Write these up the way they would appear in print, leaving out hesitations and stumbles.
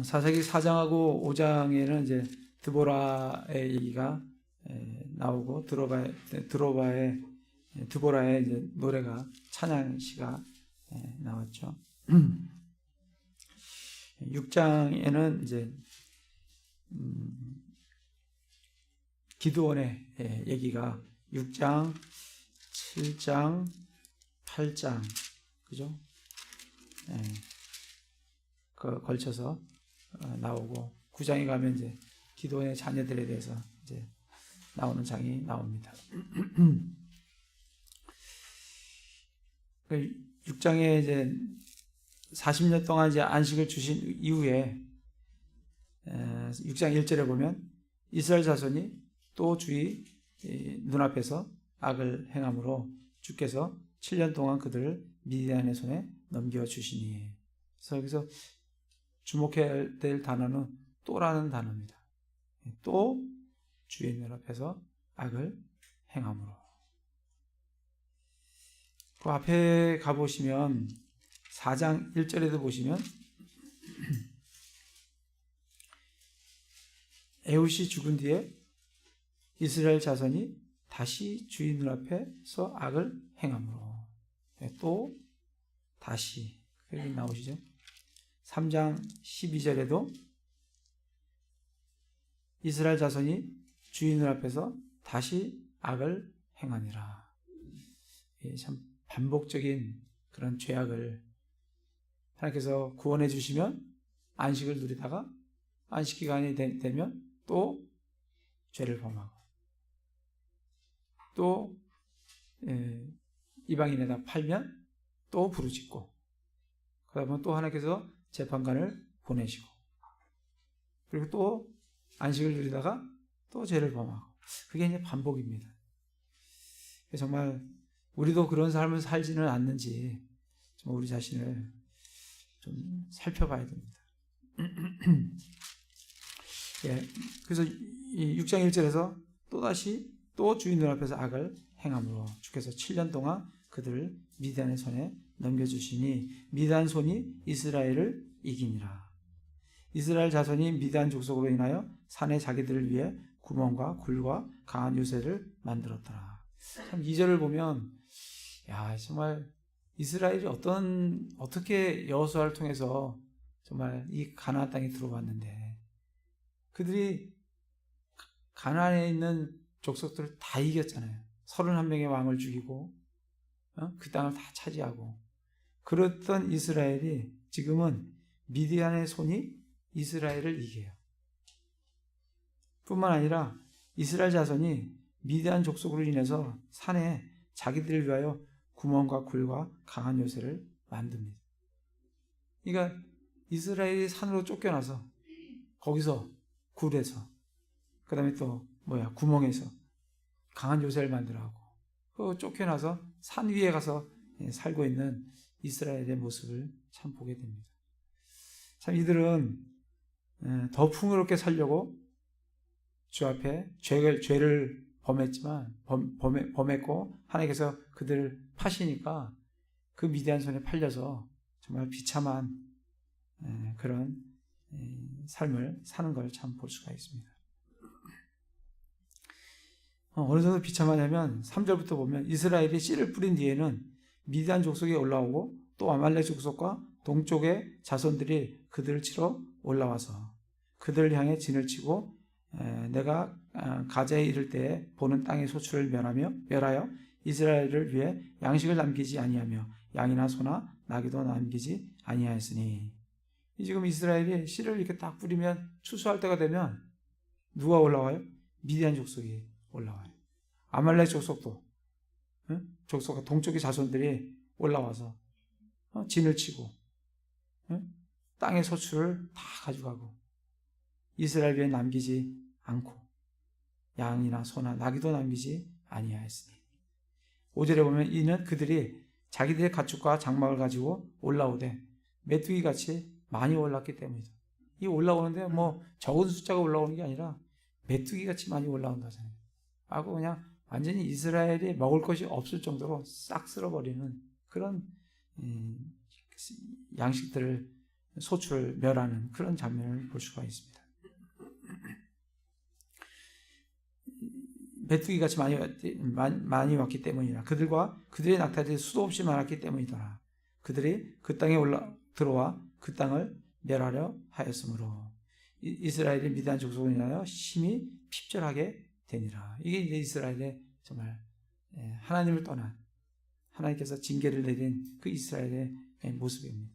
사사기 4장하고 5장에는 이제 드보라의 얘기가 나오고 드보라의 이제 노래가 찬양시가 나왔죠. 6장에는 이제 기드온의 얘기가 6장, 7장, 8장 그죠? 걸쳐서 나오고 9장에 가면 이제 기드온의 자녀들에 대해서 이제 나오는 장이 나옵니다. 6장에 이제 40년 동안 이제 안식을 주신 이후에 6장 1절에 보면 이스라엘 자손이 또 주의 눈앞에서 악을 행함으로 주께서 7년 동안 그들을 미디안의 손에 넘겨주시니. 그래서 여기서 주목해야 될 단어는 또라는 단어입니다. 또 주의 눈앞에서 악을 행함으로. 그 앞에 가보시면 4장 1절에도 보시면 에훗이 죽은 뒤에 이스라엘 자손이 다시 주의 눈앞에서 악을 행함으로. 또 다시 여기 나오시죠. 3장 12절에도 이스라엘 자손이 주의 눈앞에서 다시 악을 행하니라. 참 반복적인 그런 죄악을 하나님께서 구원해 주시면 안식을 누리다가 안식 기간이 되면 또 죄를 범하고 또 이방인에다 팔면 또 부르짖고 그러면 또 하나님께서 재판관을 보내시고 그리고 또 안식을 누리다가 또 죄를 범하고 그게 이제 반복입니다. 정말 우리도 그런 삶을 살지는 않는지 좀 우리 자신을 좀 살펴봐야 됩니다. 그래서 이 6장 1절에서 또다시 또 주인 눈앞에서 악을 행함으로 주께서 7년 동안 그들을 미디안의 손에 넘겨주시니 미디안 손이 이스라엘을 이기니라. 이스라엘 자손이 미디안 족속으로 인하여 산에 자기들을 위해 구멍과 굴과 강한 요새를 만들었더라. 참 2절을 보면 정말 이스라엘이 어떻게 여호수아를 통해서 정말 이 가나안 땅에 들어왔는데 그들이 가나안에 있는 족속들을 다 이겼잖아요. 31명의 왕을 죽이고 그 땅을 다 차지하고 그랬던 이스라엘이 지금은 미디안의 손이 이스라엘을 이겨요. 뿐만 아니라 이스라엘 자손이 미디안 족속으로 인해서 산에 자기들을 위하여 구멍과 굴과 강한 요새를 만듭니다. 그러니까 이스라엘이 산으로 쫓겨나서 거기서 굴에서 그 다음에 또 구멍에서 강한 요새를 만들어가고 그 쫓겨나서 산 위에 가서 살고 있는 이스라엘의 모습을 참 보게 됩니다. 참 이들은 더 풍요롭게 살려고 주 앞에 죄를 범했지만 범했고 하나님께서 그들을 파시니까 그 미디안 손에 팔려서 정말 비참한 그런 삶을 사는 걸 참 볼 수가 있습니다. 어느 정도 비참하냐면 3절부터 보면 이스라엘이 씨를 뿌린 뒤에는 미디안 족속이 올라오고 또 아말렉 족속과 동쪽의 자손들이 그들을 치러 올라와서 그들을 향해 진을 치고 내가 가자에 이를 때에 보는 땅의 소출을 멸하여 이스라엘을 위해 양식을 남기지 아니하며 양이나 소나 나귀도 남기지 아니하였으니. 지금 이스라엘이 씨를 이렇게 딱 뿌리면 추수할 때가 되면 누가 올라와요? 미디안 족속이 올라와요. 아말렉 족속도 족속과 동쪽의 자손들이 올라와서 진을 치고 땅의 소출을 다 가져가고 이스라엘 위에 남기지 않고 양이나 소나 나귀도 남기지 아니하였으니. 5절에 보면 이는 그들이 자기들의 가축과 장막을 가지고 올라오되 메뚜기같이 많이 올랐기 때문이다. 이 올라오는데 적은 숫자가 올라오는 게 아니라 메뚜기같이 많이 올라온다잖아요. 하고 그냥 완전히 이스라엘이 먹을 것이 없을 정도로 싹 쓸어버리는 그런 양식들을 소출을 멸하는 그런 장면을 볼 수가 있습니다. 메뚜기 같이 많이 왔기 때문이라. 그들과 그들의 낙타들이 수도 없이 많았기 때문이더라. 그들이 그 땅에 들어와 그 땅을 멸하려 하였으므로 이스라엘이 미디안 족속을 인하여 심히 핍절하게 되니라. 이게 이제 이스라엘의 정말 하나님을 떠난, 하나님께서 징계를 내린 그 이스라엘의 모습입니다.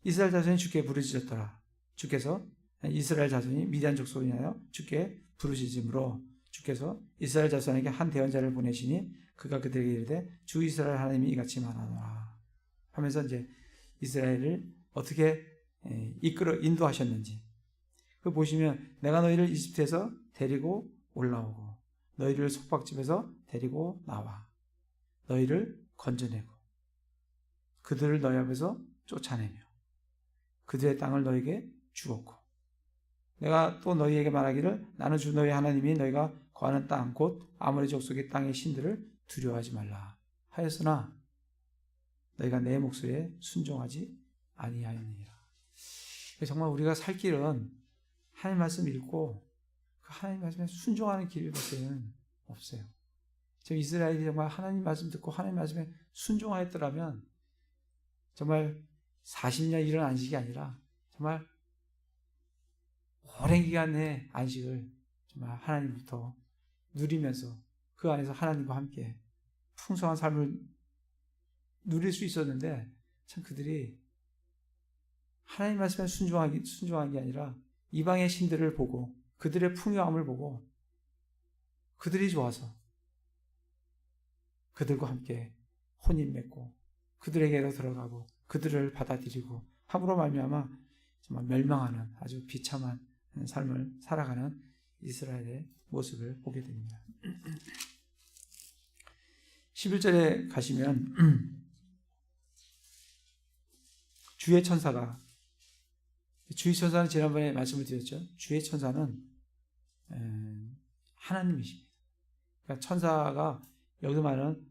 이스라엘 자손이 주께 부르짖었더라. 주께서 이스라엘 자손이 미디안 족속을 인하여 주께 부르짖음으로 주께서 이스라엘 자손에게 한 대언자를 보내시니 그가 그들에게 이르되 주 이스라엘 하나님이 이같이 말하노라 하면서 이제 이스라엘을 어떻게 인도하셨는지 그 보시면 내가 너희를 이집트에서 데리고 올라오고 너희를 속박집에서 데리고 나와 너희를 건져내고 그들을 너희 앞에서 쫓아내며 그들의 땅을 너희에게 주었고 내가 또 너희에게 말하기를 나는 주 너희 하나님이 너희가 거하는 땅 곧 아모리 족속의 땅의 신들을 두려워하지 말라 하였으나 너희가 내 목소리에 순종하지 아니하였느니라. 정말 우리가 살 길은 하나님 말씀 읽고 그 하나님 말씀에 순종하는 길밖에는 없어요. 지금 이스라엘이 정말 하나님 말씀 듣고 하나님 말씀에 순종하였더라면 정말 40년 이런 안식이 아니라 정말 오랜 기간의 안식을 정말 하나님부터 누리면서 그 안에서 하나님과 함께 풍성한 삶을 누릴 수 있었는데 참 그들이 하나님 말씀에 순종한 게 아니라 이방의 신들을 보고 그들의 풍요함을 보고 그들이 좋아서 그들과 함께 혼인 맺고 그들에게로 들어가고 그들을 받아들이고 함으로 말미암아 정말 멸망하는 아주 비참한 삶을 살아가는 이스라엘의 모습을 보게 됩니다. 11절에 가시면 주의 천사는 지난번에 말씀을 드렸죠. 주의 천사는 하나님이십니다. 그러니까 천사가 여기서 말하는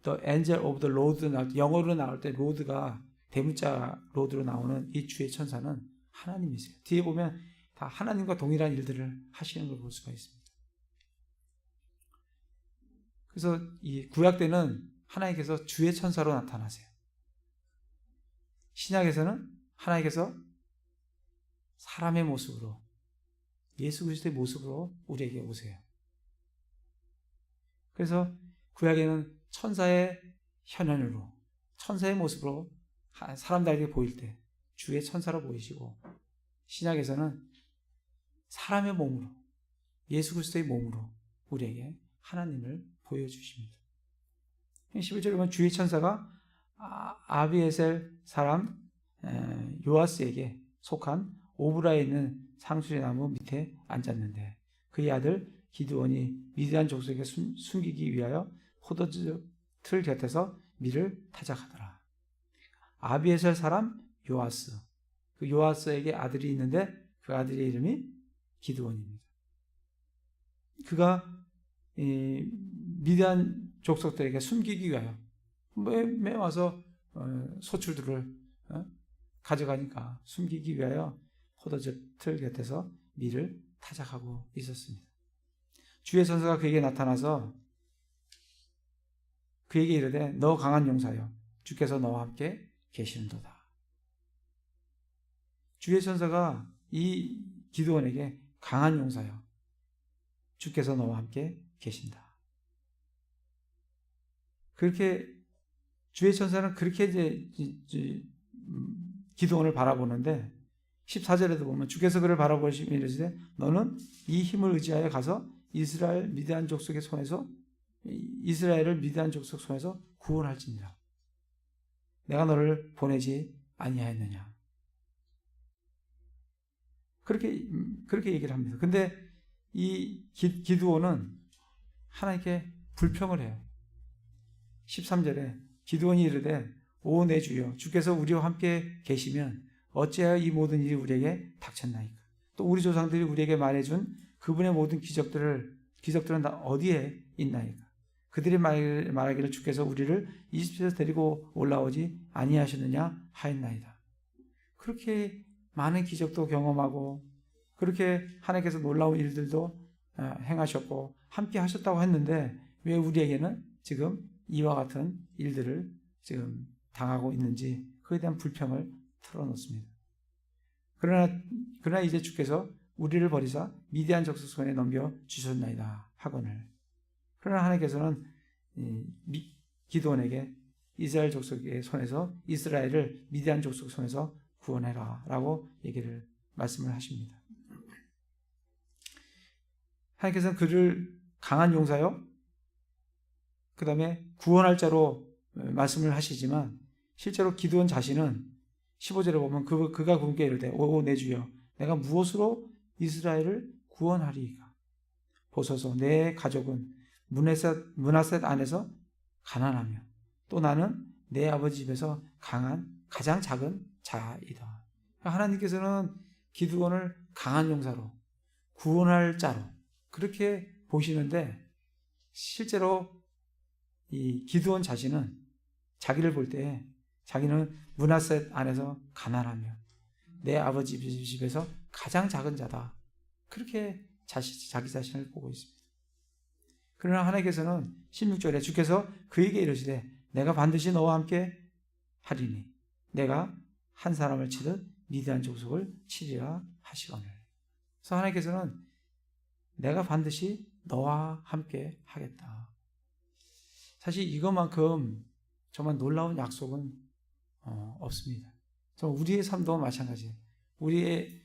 The Angel of the Lord 영어로 나올 때 로드가 대문자 로드로 나오는 이 주의 천사는 하나님이세요. 뒤에 보면 다 하나님과 동일한 일들을 하시는 걸 볼 수가 있습니다. 그래서 이 구약 때는 하나님께서 주의 천사로 나타나세요. 신약에서는 하나님께서 사람의 모습으로 예수 그리스도의 모습으로 우리에게 오세요. 그래서 구약에는 천사의 현현으로 천사의 모습으로 사람들에게 보일 때 주의 천사로 보이시고 신약에서는 사람의 몸으로 예수 그리스도의 몸으로 우리에게 하나님을 보여주십니다. 11절에 보면 주의 천사가 아비에셀 사람 요아스에게 속한 오브라에 있는 상수리 나무 밑에 앉았는데 그의 아들 기드온이 미디안 족속에게 숨기기 위하여 포도주 틀 곁에서 밀을 타작하더라. 아비에셀 사람 요아스, 그 요아스에게 아들이 있는데 그 아들의 이름이 기드온입니다. 그가 미디안 족속들에게 숨기기 위하여 매 와서 소출들을 가져가니까 숨기기 위하여 포도주 틀 곁에서 밀을 타작하고 있었습니다. 주의 천사가 그에게 나타나서 그에게 이르되 너 강한 용사여 주께서 너와 함께 계시는도다. 주의 천사가 이 기드온에게 강한 용사여 주께서 너와 함께 계신다. 그렇게 주의 천사는 그렇게 이제 기드온을 바라보는데 14절에도 보면 주께서 그를 바라보시며 이르시되 너는 이 힘을 의지하여 가서 이스라엘을 미디안 족속 손에서 구원할지니라. 내가 너를 보내지 아니하였느냐. 그렇게 얘기를 합니다. 근데 이 기드온은 하나님께 불평을 해요. 13절에 기드온이 이르되 오 내 주여 주께서 우리와 함께 계시면 어찌하여 이 모든 일이 우리에게 닥쳤나이까. 또 우리 조상들이 우리에게 말해준 그분의 모든 기적들은 다 어디에 있나이까. 그들이 말하기를 주께서 우리를 이집트에서 데리고 올라오지 아니하셨느냐 하였나이다. 그렇게 많은 기적도 경험하고 그렇게 하나님께서 놀라운 일들도 행하셨고 함께 하셨다고 했는데 왜 우리에게는 지금 이와 같은 일들을 지금 당하고 있는지 그에 대한 불평을 털어놓습니다. 그러나 이제 주께서 우리를 버리사 미디안 족속 손에 넘겨 주셨나이다 하거늘. 그러나 하나님께서는 기드온에게 이스라엘 족속의 손에서 이스라엘을 미디안 족속 손에서 구원해라 라고 말씀을 하십니다. 하나님께서는 그를 강한 용사요 그 다음에 구원할 자로 말씀을 하시지만 실제로 기드온 자신은 15절에 보면 그가 그분께 이르되 오 내 주여 내가 무엇으로 이스라엘을 구원하리이까. 보소서 내 가족은 므낫셋 안에서 가난하며 또 나는 내 아버지 집에서 가장 작은 자이다. 하나님께서는 기드온을 강한 용사로 구원할 자로 그렇게 보시는데 실제로 이 기드온 자신은 자기를 볼 때 자기는 므낫셋 안에서 가난하며 내 아버지 집에서 가장 작은 자다. 그렇게 자기 자신을 보고 있습니다. 그러나 하나님께서는 16절에 주께서 그에게 이르시되 내가 반드시 너와 함께 하리니 내가 한 사람을 치듯 미디안 족속을 치리라 하시거늘. 그래서 하나님께서는 내가 반드시 너와 함께 하겠다. 사실 이것만큼 정말 놀라운 약속은 없습니다. 정말 우리의 삶도 마찬가지예요. 우리에게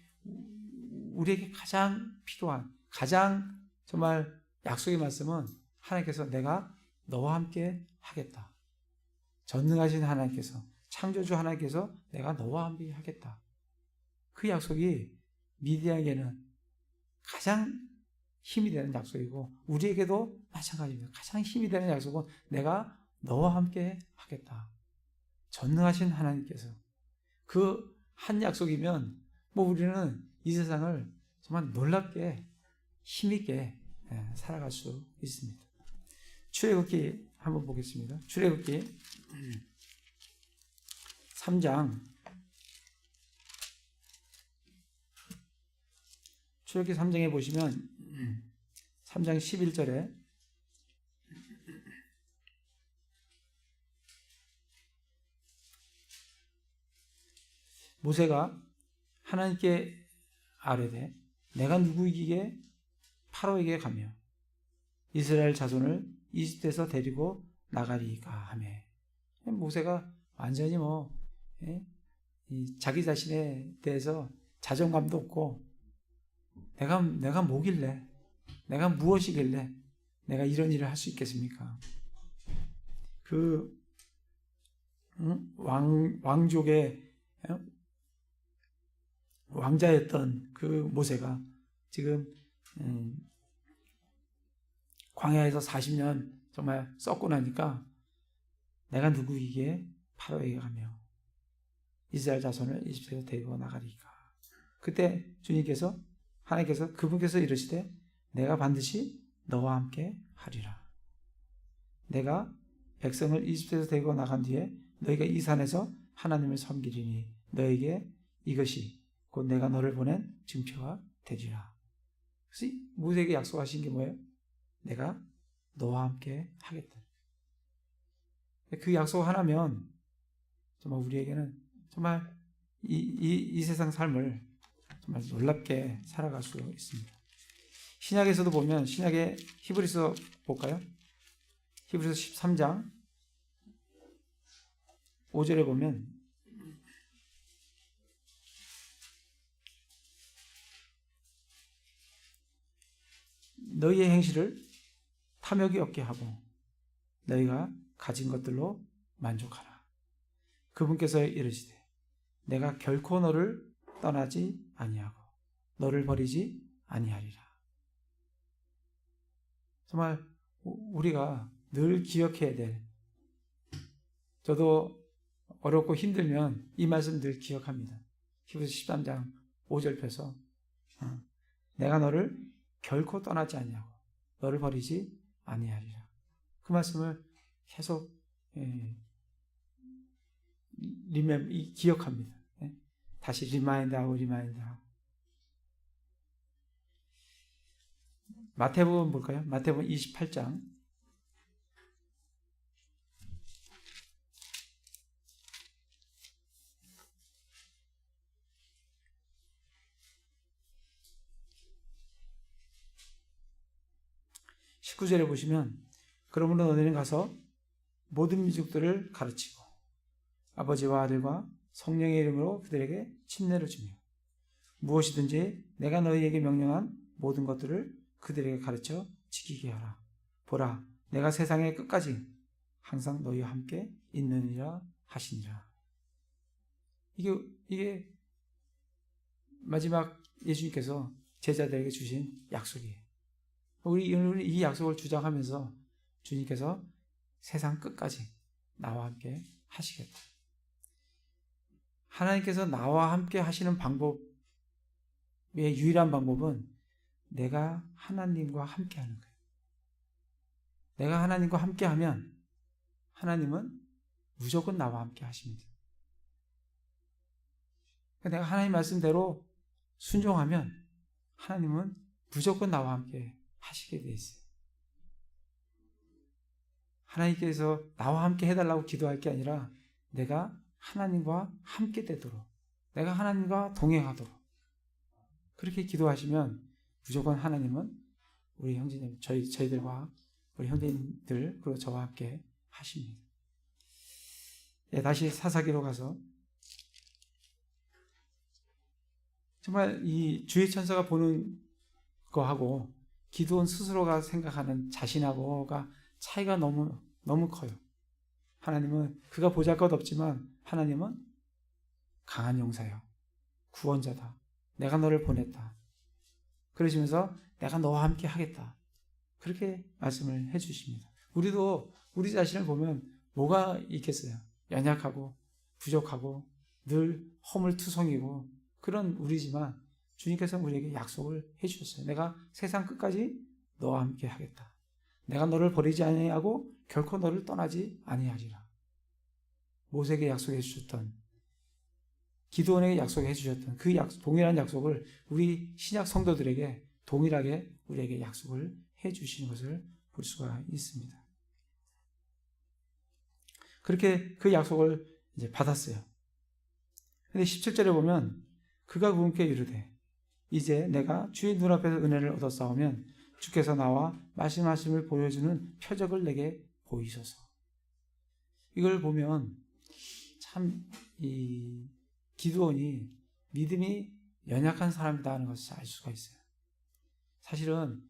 가장 필요한 가장 정말 약속의 말씀은 하나님께서 내가 너와 함께 하겠다. 전능하신 하나님께서 창조주 하나님께서 내가 너와 함께 하겠다. 그 약속이 미디안에게는 가장 힘이 되는 약속이고 우리에게도 마찬가지입니다. 가장 힘이 되는 약속은 내가 너와 함께 하겠다. 전능하신 하나님께서 그 한 약속이면 우리는 이 세상을 정말 놀랍게 힘있게 살아갈 수 있습니다. 출애굽기 한번 보겠습니다. 출애굽기 3장 출애굽기 3장에 보시면 3장 11절에 모세가 하나님께 아뢰되 내가 누구이기에 파로에게 가며 이스라엘 자손을 이집트에서 데리고 나가리이까 하며 모세가 완전히 자기 자신에 대해서 자존감도 없고 내가 뭐길래 내가 무엇이길래 내가 이런 일을 할 수 있겠습니까? 그 왕족의 왕자였던 그 모세가 지금 광야에서 40년 정말 썩고 나니까 내가 누구이기에 파로에게 가며 이스라엘 자손을 이집트에서 데리고 나가리까. 그때 하나님께서 그분께서 이르시되 내가 반드시 너와 함께 하리라. 내가 백성을 이집트에서 데리고 나간 뒤에 너희가 이 산에서 하나님을 섬기리니 너에게 이것이 곧 내가 너를 보낸 증표가 되리라. 그래서 모세에게 약속하신 게 뭐예요? 내가 너와 함께 하겠다. 그 약속 하나면 정말 우리에게는 정말 이 세상 삶을 정말 놀랍게 살아갈 수 있습니다. 신약에서도 보면 신약의 히브리서 볼까요? 히브리서 13장 5절에 보면 너희의 행실을 탐욕이 없게 하고 너희가 가진 것들로 만족하라. 그분께서 이르시되 내가 결코 너를 떠나지 아니하고 너를 버리지 아니하리라. 정말 우리가 늘 기억해야 될, 저도 어렵고 힘들면 이 말씀 늘 기억합니다. 히브리서 13장 5절 펴서 내가 너를 결코 떠나지 아니하고 너를 버리지 아니하리라. 그 말씀을 계속 기억합니다. 다시 리마인드하고. 마태복음 볼까요? 마태복음 28장. (19절에) 보시면 그러므로 너희는 가서 모든 민족들을 가르치고 아버지와 아들과 성령의 이름으로 그들에게 침례를 주며 무엇이든지 내가 너희에게 명령한 모든 것들을 그들에게 가르쳐 지키게 하라. 보라, 내가 세상의 끝까지 항상 너희와 함께 있느니라 하시니라. 이게 마지막 예수님께서 제자들에게 주신 약속이에요. 우리 이 약속을 주장하면서 주님께서 세상 끝까지 나와 함께 하시겠다. 하나님께서 나와 함께 하시는 방법의 유일한 방법은 내가 하나님과 함께 하는 거예요. 내가 하나님과 함께 하면 하나님은 무조건 나와 함께 하십니다. 내가 하나님 말씀대로 순종하면 하나님은 무조건 나와 함께 하시게 돼 있어요. 하나님께서 나와 함께 해달라고 기도할 게 아니라 내가 하나님과 함께 되도록, 내가 하나님과 동행하도록 그렇게 기도하시면 무조건 하나님은 우리 형제님, 저희들과 우리 형제님들 그리고 저와 함께 하십니다. 다시 사사기로 가서 정말 이 주의 천사가 보는 거하고 기드온 스스로가 생각하는 자신하고가 차이가 너무 커요. 하나님은 그가 보잘것없지만 하나님은 강한 용사요, 구원자다. 내가 너를 보냈다. 그러시면서 내가 너와 함께 하겠다. 그렇게 말씀을 해주십니다. 우리도 우리 자신을 보면 뭐가 있겠어요? 연약하고 부족하고 늘 허물투성이고 그런 우리지만 주님께서 우리에게 약속을 해주셨어요. 내가 세상 끝까지 너와 함께 하겠다. 내가 너를 버리지 아니하고 결코 너를 떠나지 아니하리라. 모세에게 약속해 주셨던, 기드온에게 약속해 주셨던 그 동일한 약속을 우리 신약 성도들에게 동일하게 우리에게 약속을 해 주시는 것을 볼 수가 있습니다. 그렇게 그 약속을 이제 받았어요. 근데 17절에 보면 그가 그분께 이르되 이제 내가 주의 눈앞에서 은혜를 얻어 싸우면 주께서 나와 말씀하심을 보여주는 표적을 내게 보이소서. 이걸 보면 참 이 기드온이 믿음이 연약한 사람이다 하는 것을 알 수가 있어요. 사실은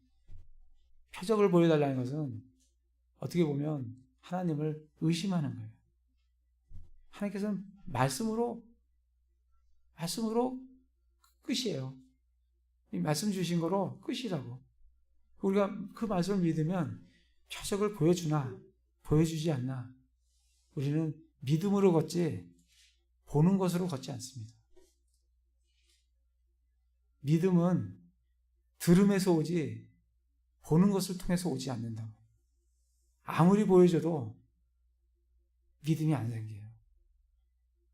표적을 보여달라는 것은 어떻게 보면 하나님을 의심하는 거예요. 하나님께서는 말씀으로 끝이에요. 이 말씀 주신 거로 끝이라고. 우리가 그 말씀을 믿으면 표적을 보여주나 보여주지 않나 우리는 믿음으로 걷지 보는 것으로 걷지 않습니다. 믿음은 들음에서 오지 보는 것을 통해서 오지 않는다고. 아무리 보여줘도 믿음이 안 생겨요.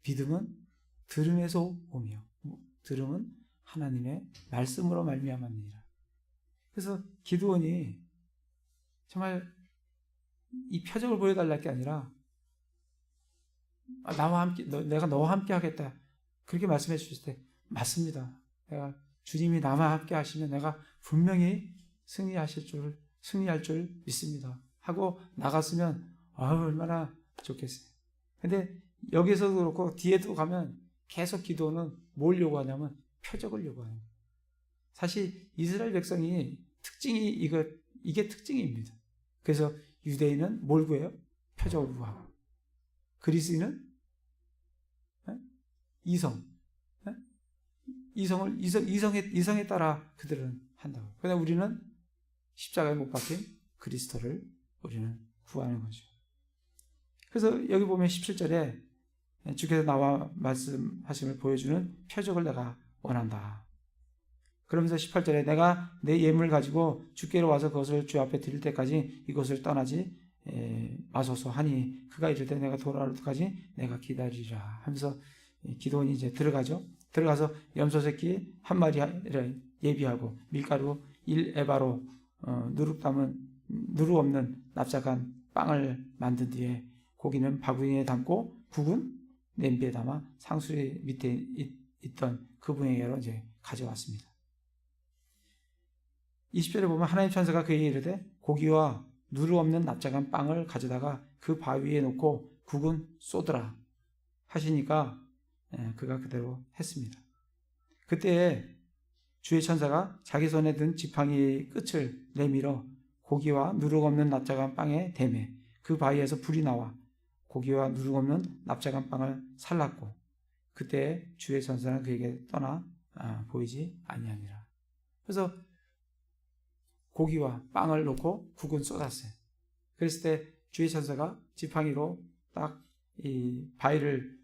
믿음은 들음에서 오며 들음은 하나님의 말씀으로 말미암았느니라. 그래서 기드온이 정말 이 표적을 보여달랄 게 아니라 나와 함께, 내가 너와 함께 하겠다. 그렇게 말씀해 주실 때 맞습니다. 내가 주님이 나와 함께 하시면 내가 분명히 승리할 줄 믿습니다. 하고 나갔으면 얼마나 좋겠어요. 근데 여기서도 그렇고 뒤에도 가면 계속 기도는 뭘 요구하냐면 표적을 요구해요. 사실 이스라엘 백성이 특징이 이게 특징입니다. 그래서 유대인은 뭘 구해요? 표적을 구하고 그리스인은 이성에 따라 그들은 한다고. 그런데 우리는 십자가에 못 박힌 그리스도를 우리는 구하는 거죠. 그래서 여기 보면 17절에 주께서 나와 말씀하심을 보여주는 표적을 내가 원한다. 그러면서 18절에 내가 내 예물을 가지고 주께로 와서 그것을 주 앞에 드릴 때까지 이곳을 떠나지 마소서 하니 그가 이르되 내가 돌아올 때까지 내가 기다리라 하면서 기드온이 이제 들어가죠. 들어가서 염소 새끼 한 마리를 예비하고 밀가루 1에바로 누룩 없는 납작한 빵을 만든 뒤에 고기는 바구니에 담고 국은 냄비에 담아 상수리 밑에 있던 그분에게로 이제 가져왔습니다. 20절에 보면 하나님 천사가 그에게 이르되 고기와 누룩 없는 납작한 빵을 가져다가 그 바위에 놓고 국은 쏟으라 하시니까 그가 그대로 했습니다. 그때 주의 천사가 자기 손에 든 지팡이 끝을 내밀어 고기와 누룩 없는 납작한 빵에 대매 그 바위에서 불이 나와 고기와 누룩 없는 납작한 빵을 살랐고 그때 주의 천사는 그에게 떠나 보이지 아니하니라. 그래서 고기와 빵을 놓고 국은 쏟았어요. 그랬을 때 주의 천사가 지팡이로 딱 이 바위를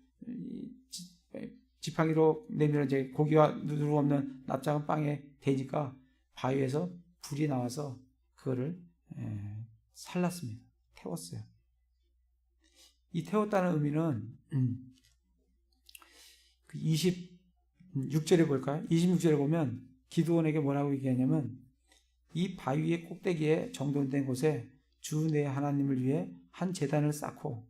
지팡이로 내밀어 이제 고기와 누룩 없는 납작한 빵에 대니까 바위에서 불이 나와서 그거를 살랐습니다. 태웠어요. 이 태웠다는 의미는 26절에 볼까요? 26절에 보면 기드온에게 뭐라고 얘기하냐면 이 바위의 꼭대기에 정돈된 곳에 주 내 하나님을 위해 한 제단을 쌓고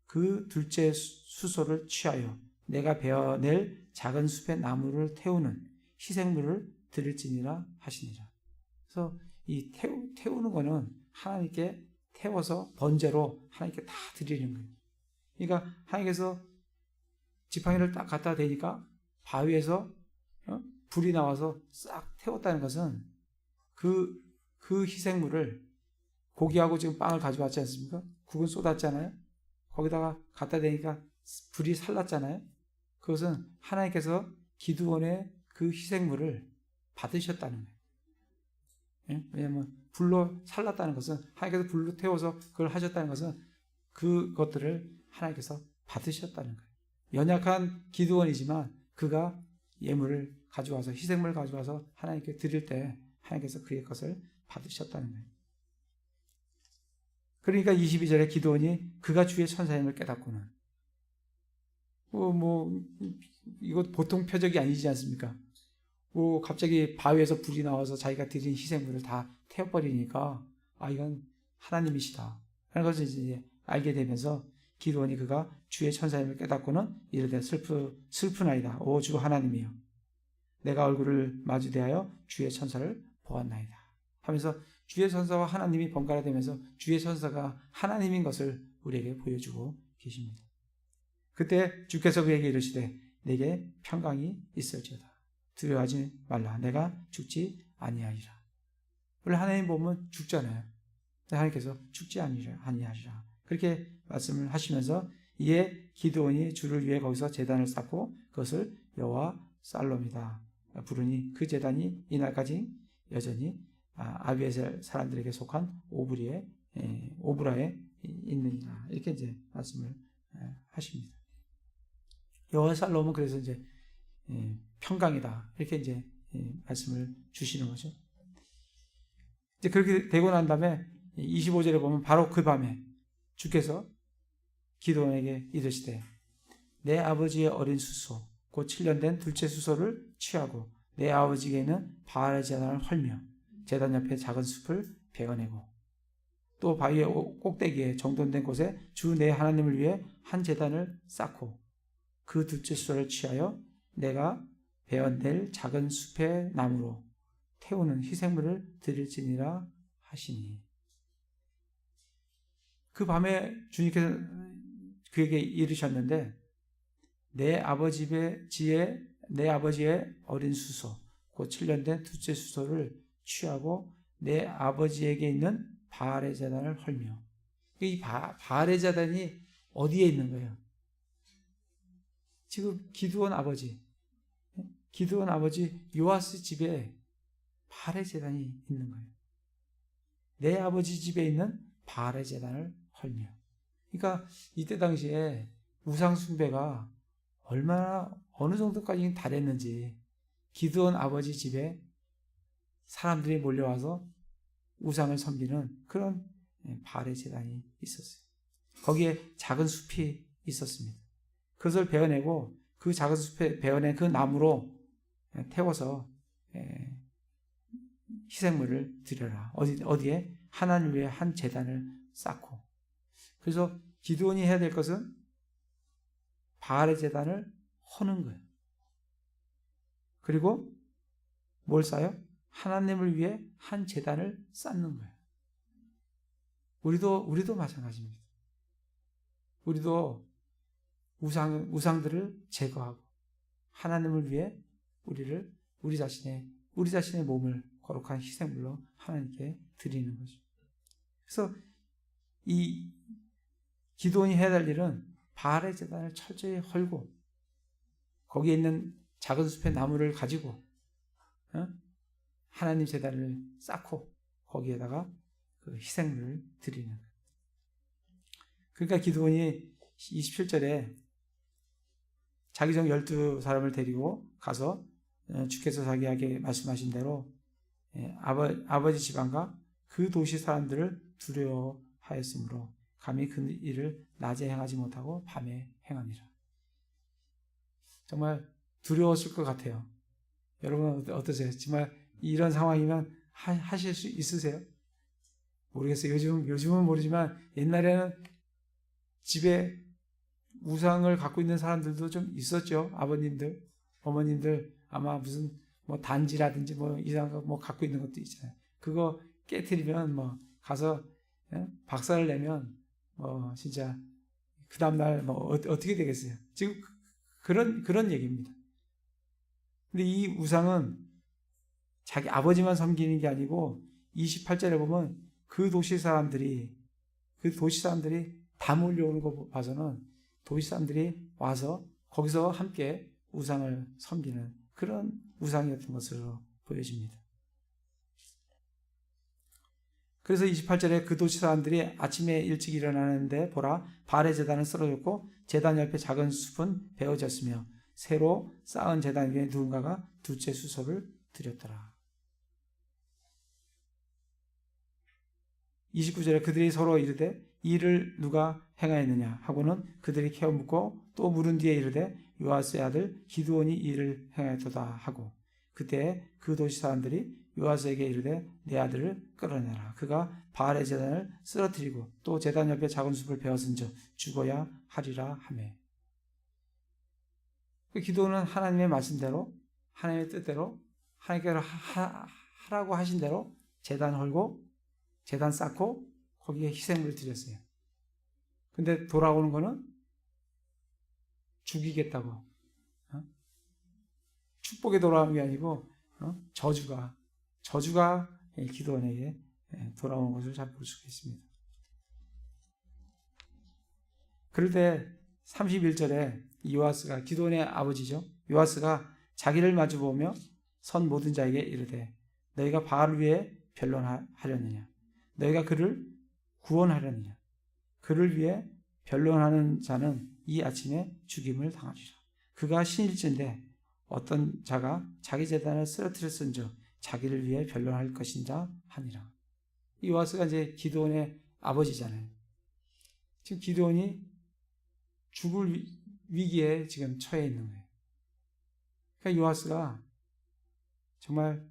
그 둘째 수소를 취하여 내가 베어낼 작은 숲의 나무를 태우는 희생물을 드릴지니라 하시니라. 그래서 이 태우는 거는 하나님께 태워서 번제로 하나님께 다 드리는 거예요. 그러니까 하나님께서 지팡이를 딱 갖다 대니까 바위에서 불이 나와서 싹 태웠다는 것은 그 희생물을 고기하고 지금 빵을 가져왔지 않습니까? 국은 쏟았잖아요. 거기다가 갖다 대니까 불이 살랐잖아요. 그것은 하나님께서 기드온의 그 희생물을 받으셨다는 거예요. 예? 왜냐하면 불로 살랐다는 것은 하나님께서 불로 태워서 그걸 하셨다는 것은 그것들을 하나님께서 받으셨다는 거예요. 연약한 기드온이지만 그가 예물을 가져와서 희생물을 가져와서 하나님께 드릴 때 하나님께서 그의 것을 받으셨다는 거예요. 그러니까 22절에 기드온이 그가 주의 천사임을 깨닫고는 이거 보통 표적이 아니지 않습니까? 갑자기 바위에서 불이 나와서 자기가 드린 희생물을 다 태워버리니까 이건 하나님이시다 하는 것을 이제 알게 되면서 기드온이 그가 주의 천사임을 깨닫고는 이르되 슬프나이다. 오 주 하나님이여 내가 얼굴을 마주대하여 주의 천사를 보았나이다 하면서 주의 천사와 하나님이 번갈아 되면서 주의 천사가 하나님인 것을 우리에게 보여주고 계십니다. 그때 주께서 그에게 이르시되 내게 평강이 있을지어다. 두려워하지 말라. 내가 죽지 아니하리라. 원래 하나님 보면 죽잖아요. 하나님께서 죽지 아니하리라. 그렇게 말씀을 하시면서 이에 기드온이 주를 위해 거기서 제단을 쌓고 그것을 여호와 살롬이다 부르니 그 제단이 이날까지 여전히 아비에셀 사람들에게 속한 오브라에 있느니라. 이렇게 이제 말씀을 하십니다. 여호와 살롬은 그래서 이제 평강이다. 이렇게 이제 말씀을 주시는 거죠. 이제 그렇게 되고 난 다음에 25절에 보면 바로 그 밤에 주께서 기드온에게 이르시되 내 아버지의 어린 수소 곧 7년 된 둘째 수소를 취하고 내 아버지에게는 바알의 제단을 헐며 제단 옆에 작은 숲을 베어내고 또 바위의 꼭대기에 정돈된 곳에 주 내 하나님을 위해 한 제단을 쌓고 그 둘째 수소를 취하여 내가 베어낼 작은 숲의 나무로 태우는 희생물을 드릴지니라 하시니. 그 밤에 주님께서 그에게 이르셨는데 내 아버지의 어린 수소 곧 7년 된 둘째 수소를 취하고 내 아버지에게 있는 바알의 제단을 헐며. 이 바알의 제단이 어디에 있는 거예요? 지금 기드온 아버지 요아스 집에 바알의 제단이 있는 거예요. 내 아버지 집에 있는 바알의 제단을 헐며. 그러니까 이때 당시에 우상 숭배가 어느 정도까지 달했는지 기드온 아버지 집에 사람들이 몰려와서 우상을 섬기는 그런 바알의 제단이 있었어요. 거기에 작은 숲이 있었습니다. 그것을 베어내고 그 작은 숲에 베어낸 그 나무로 태워서 희생물을 드려라. 어디에? 하나님 위에 한 제단을 쌓고. 그래서 기드온이 해야 될 것은 바알의 제단을 허는 거예요. 그리고 뭘 쌓아요? 하나님을 위해 한 제단을 쌓는 거예요. 우리도 마찬가지입니다. 우리도 우상들을 제거하고 하나님을 위해 우리 자신의 몸을 거룩한 희생물로 하나님께 드리는 거죠. 그래서 이 기드온이 해야 될 일은 바알의 제단을 철저히 헐고 거기에 있는 작은 숲의 나무를 가지고 하나님 제단을 쌓고 거기에다가 그 희생물을 드리는 거예요. 그러니까 기드온이 27절에 자기 종 12사람을 데리고 가서 주께서 자기에게 말씀하신 대로 아버지 집안과 그 도시 사람들을 두려워하였으므로 감히 그 일을 낮에 행하지 못하고 밤에 행하니라. 정말 두려웠을 것 같아요. 여러분 어떠세요? 정말 이런 상황이면 하실 수 있으세요? 모르겠어요. 요즘은 모르지만 옛날에는 집에 우상을 갖고 있는 사람들도 좀 있었죠. 아버님들, 어머님들 아마 무슨 단지라든지 이상한 거 갖고 있는 것도 있잖아요. 그거 깨트리면 가서 박살을 내면 진짜 그 다음날 어떻게 되겠어요? 지금 그런 얘기입니다. 근데 이 우상은 자기 아버지만 섬기는 게 아니고 28절에 보면 그 도시 사람들이 다 몰려오는 거 봐서는 도시 사람들이 와서 거기서 함께 우상을 섬기는 그런 우상이었던 것으로 보여집니다. 그래서 28절에 그 도시 사람들이 아침에 일찍 일어나는데 보라 바알의 제단은 쓰러졌고 제단 옆에 작은 숲은 베어졌으며 새로 쌓은 제단 위에 누군가가 둘째 수소를 드렸더라. 29절에 그들이 서로 이르되 이 일을 누가 행하였느냐 하고는 그들이 캐어 묻고 또 물은 뒤에 이르되 요아스의 아들 기드온이 이 일을 행하였도다 하고 그때 그 도시 사람들이 요아스에게 이르되 내 아들을 끌어내라. 그가 바알의 제단을 쓰러뜨리고 또 제단 옆에 작은 숲을 베어쓴즉 죽어야 하리라 하매. 기드온은 하나님의 말씀대로 하나님의 뜻대로 하나님께서 하라고 하신 대로 제단 헐고 제단 쌓고 거기에 희생물을 드렸어요. 근데 돌아오는 거는 죽이겠다고. 축복에 돌아오는 게 아니고 저주가 기드온에게 돌아오는 것을 잘 볼 수가 있습니다. 그럴 때 31절에 요아스가 기드온의 아버지죠. 요아스가 자기를 마주보며 선 모든 자에게 이르되 너희가 바알을 위해 변론하려느냐 너희가 그를 구원하려느냐 그를 위해 변론하는 자는 이 아침에 죽임을 당하리라. 그가 신일진데 어떤 자가 자기 제단을 쓰러뜨렸은즉 자기를 위해 변론할 것인자 하니라. 이 요아스가 이제 기드온의 아버지잖아요. 지금 기드온이 죽을 위기에 지금 처해 있는 거예요. 그러니까 요아스가 정말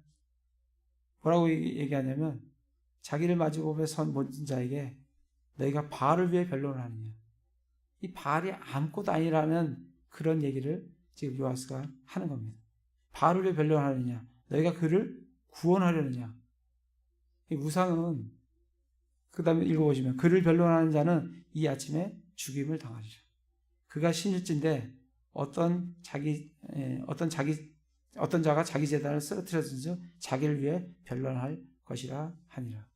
뭐라고 얘기하냐면 자기를 마주보며 선 모든 자에게 너희가 바알을 위해 변론을 하느냐. 이 바알이 아무것도 아니라는 그런 얘기를 지금 요아스가 하는 겁니다. 바알을 위해 변론하느냐. 너희가 그를 구원하려느냐. 이 우상은 그 다음에 읽어보시면 그를 변론하는 자는 이 아침에 죽임을 당하리라. 그가 신일진데 어떤 자가 자기 제단을 쓰러뜨렸은즉 자기를 위해 변론할 것이라 하니라.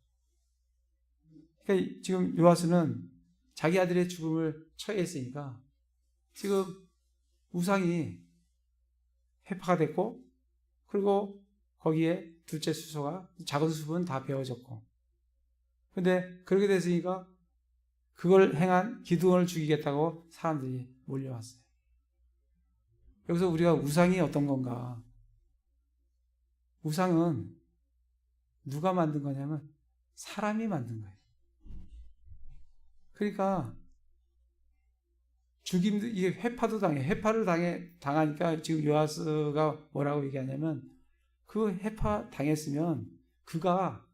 그러니까 지금 요아스는 자기 아들의 죽음을 처해했으니까 지금 우상이 회파가 됐고 그리고 거기에 둘째 수소가 작은 숲은 다 베어졌고 근데 그렇게 됐으니까 그걸 행한 기드온을 죽이겠다고 사람들이 몰려왔어요. 여기서 우리가 우상이 어떤 건가? 우상은 누가 만든 거냐면 사람이 만든 거예요. 그러니까 죽임도 이게 회파도 회파를 당하니까 지금 요아스가 뭐라고 얘기하냐면 그 회파 당했으면 그가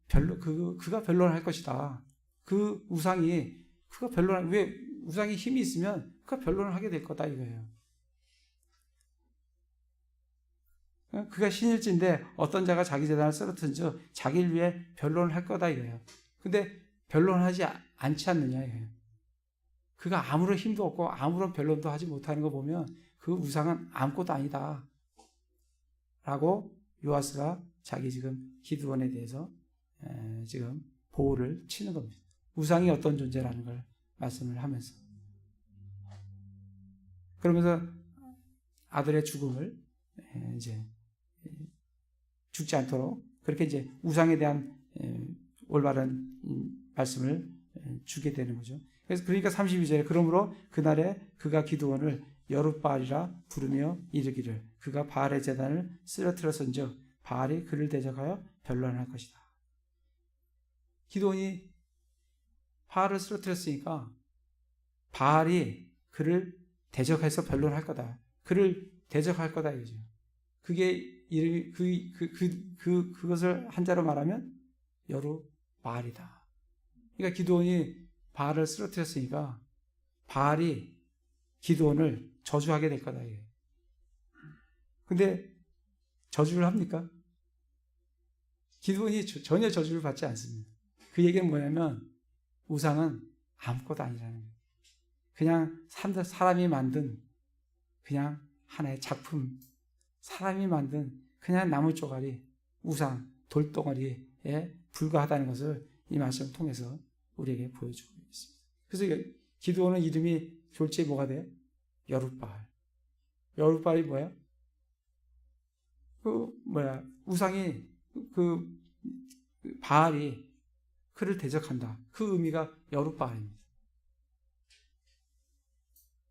변론할 것이다. 그 우상이 왜 우상이 힘이 있으면 그가 변론을 하게 될 거다 이거예요. 그가 신일지인데 어떤 자가 자기 재단을 쓰러뜨린즉 자기를 위해 변론을 할 거다 이거예요. 근데 변론하지 않지 않느냐 이거예요. 그가 아무런 힘도 없고 아무런 변론도 하지 못하는 거 보면 그 우상은 아무것도 아니다 라고 요아스가 자기 지금 기드온에 대해서 지금 보호를 치는 겁니다. 우상이 어떤 존재라는 걸 말씀을 하면서 그러면서 아들의 죽음을 이제 죽지 않도록 그렇게 이제 우상에 대한 올바른 말씀을 주게 되는 거죠. 그래서 그러니까 32절에 그러므로 그날에 그가 기드온을 여룻바알이라 부르며 이르기를 그가 바알의 제단을 쓰러뜨렸은즉 바알이 그를 대적하여 변론할 것이다. 기드온이 바알을 쓰러뜨렸으니까 바알이 그를 대적해서 변론할 거다. 그를 대적할 거다 이거죠. 그게 이름이 그것을 한자로 말하면 여룻바알이다. 그러니까 기드온이 바알을 쓰러뜨렸으니까 바알이 기드온을 저주하게 될 거다. 근데 저주를 합니까? 기드온이 전혀 저주를 받지 않습니다. 그 얘기는 뭐냐면 우상은 아무것도 아니라는 거예요. 그냥 사람이 만든 그냥 하나의 작품, 사람이 만든 그냥 나무 쪼가리, 우상, 돌덩어리에 불과하다는 것을 이 말씀을 통해서 우리에게 보여주고 있습니다. 그래서 기드온은 이름이 졸지에 뭐가 돼요? 여룻바알. 여룻바알이 뭐야? 우상이 바알이 그를 대적한다. 그 의미가 여룻바알입니다.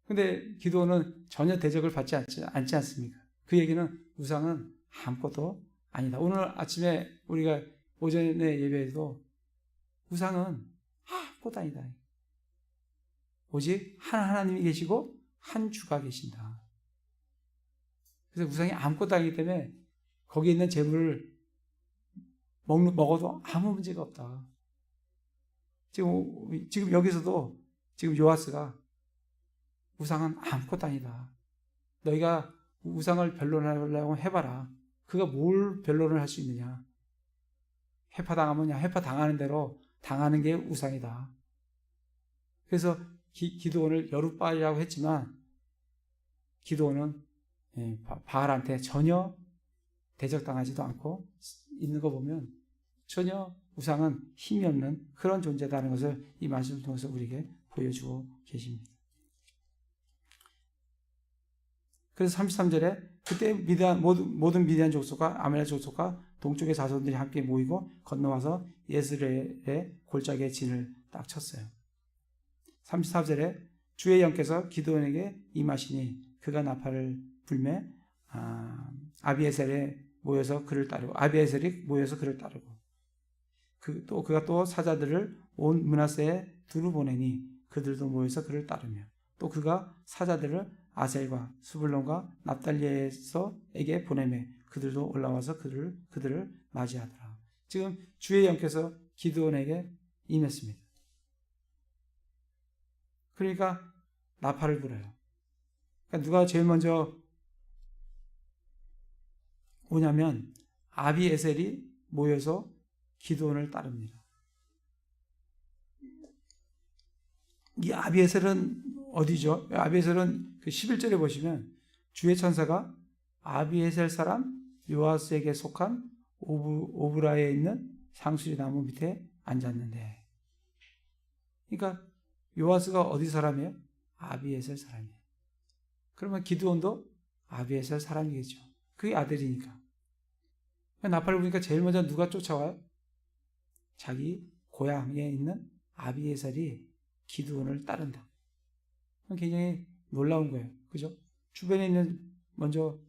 근데 기드온은 전혀 대적을 받지 않지 않습니까? 그 얘기는 우상은 아무것도 아니다. 오늘 아침에 우리가 오전에 예배에도 우상은 아무것도 아니다. 오직 한 하나님이 계시고 한 주가 계신다. 그래서 우상이 아무것도 아니기 때문에 거기에 있는 재물을 먹어도 아무 문제가 없다. 지금 여기서도 지금 요아스가 우상은 아무것도 아니다. 너희가 우상을 변론하려고 해봐라. 그가 뭘 변론을 할 수 있느냐. 해파당하면 해파당하는 대로 당하는 게 우상이다. 그래서 기드온을 여룻바알이라고 했지만 기드온은 바알한테 전혀 대적당하지도 않고 있는 거 보면 전혀 우상은 힘이 없는 그런 존재다는 것을 이 말씀을 통해서 우리에게 보여주고 계십니다. 그래서 33절에 그때 모든 미디안 족속과 아말렉 족속과 동쪽의 자손들이 함께 모이고 건너와서 예스레엘의 골짜기에 진을 딱 쳤어요. 34절에 주의 영께서 기드온에게 임하시니 그가 나팔을 불매 아비에셀이 모여서 그를 따르고 그가 또 사자들을 온 므낫세에 두루 보내니 그들도 모여서 그를 따르며 또 그가 사자들을 아셀과 스불론과 납달리에서에게 보내매 그들도 올라와서 그들을 맞이하더라. 지금 주의 영께서 기드온에게 임했습니다. 그러니까 나팔을 불어요. 그러니까 누가 제일 먼저 오냐면 아비에셀이 모여서 기드온을 따릅니다. 이 아비에셀은 어디죠? 아비에셀은 그 11절에 보시면 주의 천사가 아비에셀 사람 요아스에게 속한 오브라에 있는 상수리 나무 밑에 앉았는데, 그러니까 요아스가 어디 사람이에요? 아비에셀 사람이에요. 그러면 기드온도 아비에셀 사람이겠죠. 그게 아들이니까. 나팔을 보니까 제일 먼저 누가 쫓아와요? 자기 고향에 있는 아비에셀이 기드온을 따른다. 굉장히 놀라운 거예요. 그죠? 주변에 있는 먼저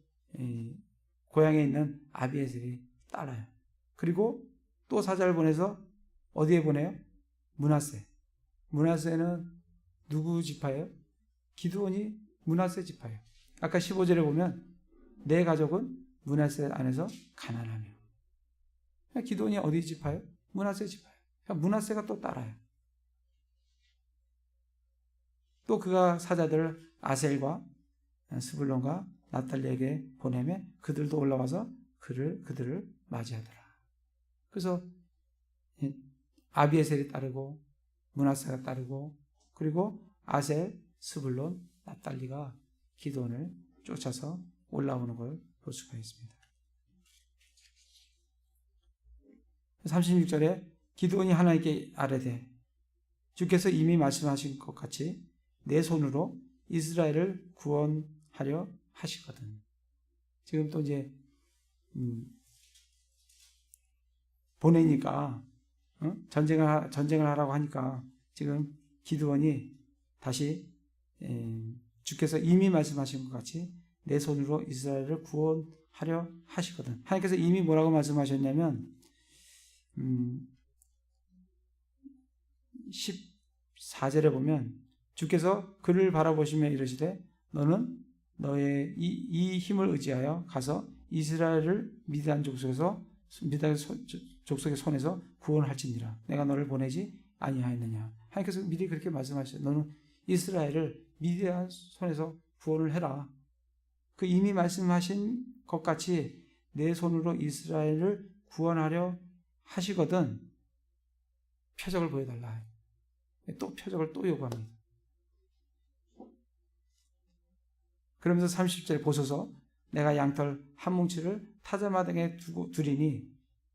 고향에 있는 아비에셀이 따라요. 그리고 또 사자를 보내서 어디에 보내요? 므낫세. 므낫세는 누구 지파예요? 기드온이 므낫세 지파예요. 아까 15절에 보면 내 가족은 므낫세 안에서 가난하며. 기드온이 어디 지파예요? 므낫세 지파예요. 므낫세가 또 따라요. 또 그가 사자들을 아셀과 스불론과 납달리에게 보내며 그들도 올라와서 그들을 맞이하더라. 그래서 아비에셀이 따르고 므낫세가 따르고 그리고 아셀, 스불론, 납달리가 기드온을 쫓아서 올라오는 걸 볼 수가 있습니다. 36절에 기드온이 하나님께 아뢰되 주께서 이미 말씀하신 것 같이 내 손으로 이스라엘을 구원하려 하시거든. 지금 또 이제 보내니까 전쟁을 하라고 하니까 지금 기드온이 다시 주께서 이미 말씀하신 것 같이 내 손으로 이스라엘을 구원하려 하시거든. 하나님께서 이미 뭐라고 말씀하셨냐면 14절에 보면 주께서 그를 바라보시며 이르시되 너는 너의 이 힘을 의지하여 가서 이스라엘을 미디안 족속의 손에서 구원할지니라. 내가 너를 보내지 아니하였느냐. 하나님께서 미리 그렇게 말씀하셨어요. 너는 이스라엘을 미디안 손에서 구원을 해라. 그 이미 말씀하신 것 같이 내 손으로 이스라엘을 구원하려 하시거든 표적을 보여달라. 또 표적을 또 요구합니다. 그러면서 30절에 보소서 내가 양털 한 뭉치를 타자마당에 두리니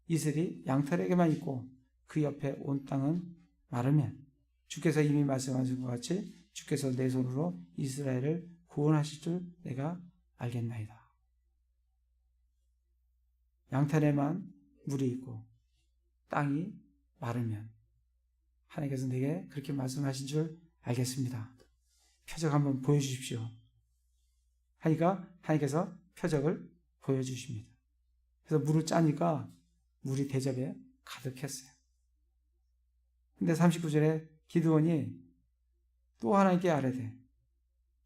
이슬이 양털에게만 있고 그 옆에 온 땅은 마르면 주께서 이미 말씀하신 것 같이 주께서 내 손으로 이스라엘을 구원하실 줄 내가 알겠나이다. 양털에만 물이 있고 땅이 마르면 하나님께서 내게 그렇게 말씀하신 줄 알겠습니다. 표적 한번 보여주십시오. 하니까 하나님께서 표적을 보여주십니다. 그래서 물을 짜니까 물이 대접에 가득했어요. 근데 39절에 기드온이 또 하나님께 아뢰되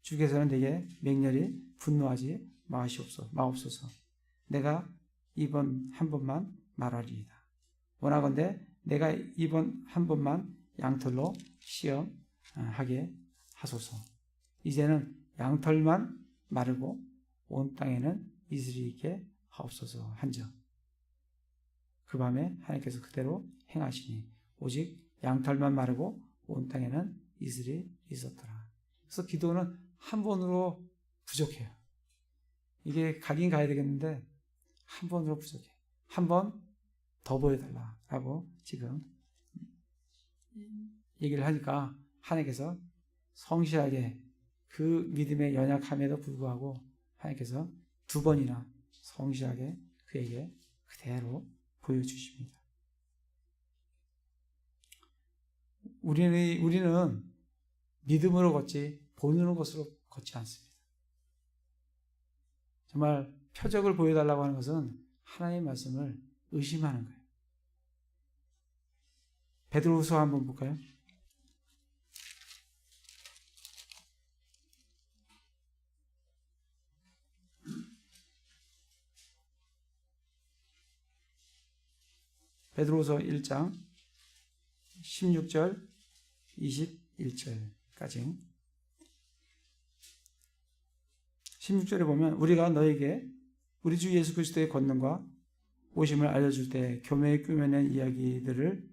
주께서는 내게 맹렬히 분노하지 마옵소서. 내가 이번 한 번만 말하리이다. 원하건대 내가 이번 한 번만 양털로 시험하게 하소서. 이제는 양털만 마르고 온 땅에는 이슬이 있게 하옵소서 한즉 그 밤에 하나님께서 그대로 행하시니 오직 양털만 마르고 온 땅에는 이슬이 있었더라. 그래서 기도는 한 번으로 부족해요. 이게 가긴 가야 되겠는데 한 번으로 부족해. 한 번 더 보여달라라고 지금 얘기를 하니까 하나님께서 성실하게 그 믿음의 연약함에도 불구하고 하나님께서 두 번이나 성실하게 그에게 그대로 보여주십니다. 우리는 믿음으로 걷지 보는 것으로 걷지 않습니다. 정말 표적을 보여달라고 하는 것은 하나님의 말씀을 의심하는 거예요. 베드로후서 한번 볼까요? 베드로후서 1장 16절 21절까지 16절에 보면 우리가 너에게 우리 주 예수 그리스도의 권능과 오심을 알려줄 때 교묘히 꾸며낸 이야기들을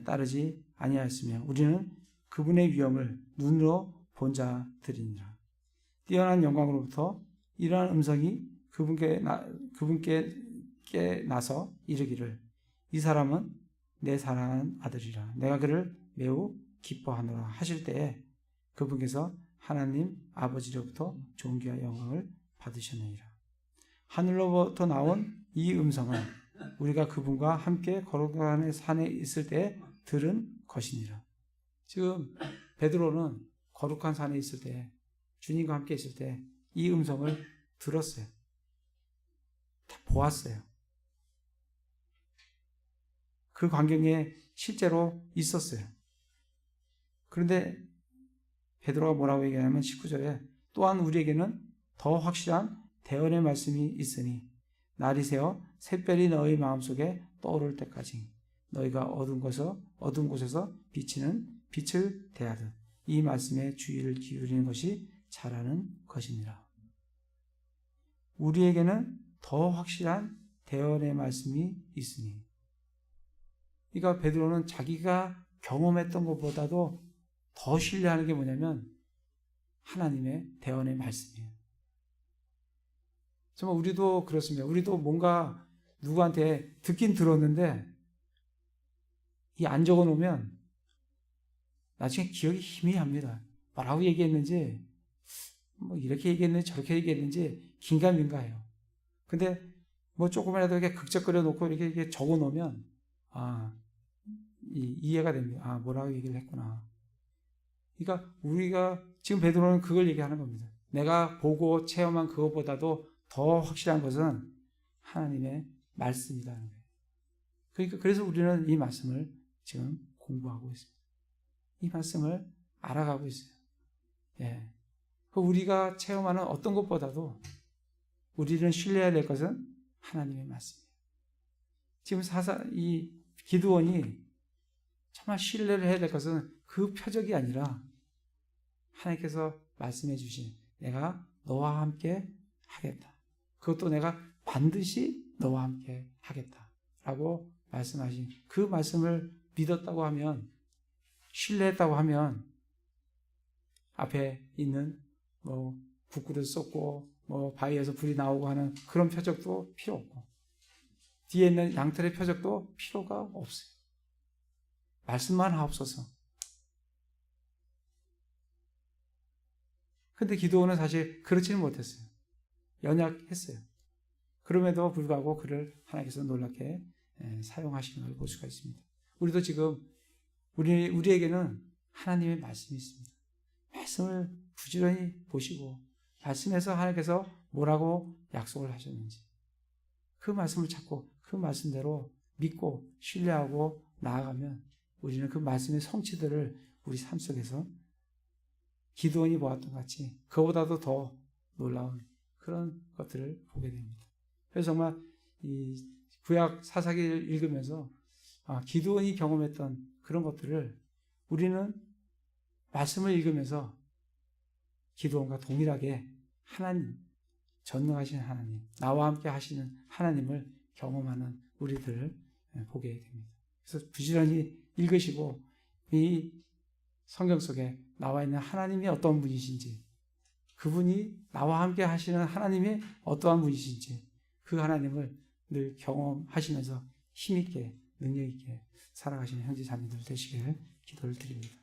따르지 아니하였으며 우리는 그분의 위엄을 눈으로 본 자들이니라. 뛰어난 영광으로부터 이러한 음성이 그분께 나서 이르기를 이 사람은 내 사랑하는 아들이라 내가 그를 매우 기뻐하노라 하실 때에 그분께서 하나님 아버지로부터 존귀와 영광을 받으셨느니라. 하늘로부터 나온 이 음성은 우리가 그분과 함께 거룩한 산에 있을 때 들은 것이니라. 지금 베드로는 거룩한 산에 있을 때 주님과 함께 있을 때 이 음성을 들었어요. 다 보았어요. 그 광경에 실제로 있었어요. 그런데 베드로가 뭐라고 얘기하냐면 19절에 또한 우리에게는 더 확실한 대언의 말씀이 있으니 날이 새어 샛별이 너희 마음속에 떠오를 때까지 너희가 어두운 곳에서 비치는 빛을 대하듯 이 말씀에 주의를 기울이는 것이 잘하는 것이니라. 우리에게는 더 확실한 대언의 말씀이 있으니, 그러니까 베드로는 자기가 경험했던 것보다도 더 신뢰하는 게 뭐냐면 하나님의 대언의 말씀이에요. 정말 우리도 그렇습니다. 우리도 뭔가 누구한테 듣긴 들었는데 이 안 적어 놓으면 나중에 기억이 희미합니다. 뭐라고 얘기했는지, 뭐 이렇게 얘기했는지 저렇게 얘기했는지 긴가민가해요. 근데 뭐 조금이라도 이렇게 극적거려 놓고 이렇게 적어 놓으면 이해가 됩니다. 뭐라고 얘기를 했구나. 그러니까 우리가 지금 베드로는 그걸 얘기하는 겁니다. 내가 보고 체험한 그것보다도 더 확실한 것은 하나님의 말씀이라는 거예요. 그러니까 그래서 우리는 이 말씀을 지금 공부하고 있습니다. 이 말씀을 알아가고 있어요. 예. 우리가 체험하는 어떤 것보다도 우리는 신뢰해야 될 것은 하나님의 말씀이에요. 지금 이 기드온이 정말 신뢰를 해야 될 것은 그 표적이 아니라 하나님께서 말씀해 주신 내가 너와 함께 하겠다. 그것도 내가 반드시 너와 함께 하겠다라고 말씀하신 그 말씀을 믿었다고 하면, 신뢰했다고 하면 앞에 있는 뭐 북구를 쏟고 뭐 바위에서 불이 나오고 하는 그런 표적도 필요 없고 뒤에 있는 양털의 표적도 필요가 없어요. 말씀만 하옵소서. 근데 기드온은 사실 그렇지는 못했어요. 연약했어요. 그럼에도 불구하고 그를 하나님께서 놀랍게 사용하시는 걸 볼 수가 있습니다. 우리도 지금 우리에게는 하나님의 말씀이 있습니다. 말씀을 부지런히 보시고 말씀에서 하나님께서 뭐라고 약속을 하셨는지 그 말씀을 찾고 그 말씀대로 믿고 신뢰하고 나아가면 우리는 그 말씀의 성취들을 우리 삶 속에서 기드온이 보았던 것 같이 그보다도 더 놀라운 그런 것들을 보게 됩니다. 그래서 정말 이 구약 사사기를 읽으면서 기드온이 경험했던 그런 것들을 우리는 말씀을 읽으면서 기드온과 동일하게 하나님, 전능하신 하나님, 나와 함께 하시는 하나님을 경험하는 우리들을 보게 됩니다. 그래서 부지런히 읽으시고 이 성경 속에 나와 있는 하나님이 어떤 분이신지, 그분이 나와 함께 하시는 하나님이 어떠한 분이신지 그 하나님을 늘 경험하시면서 힘있게 능력있게 살아가시는 형제 자매들 되시길 기도를 드립니다.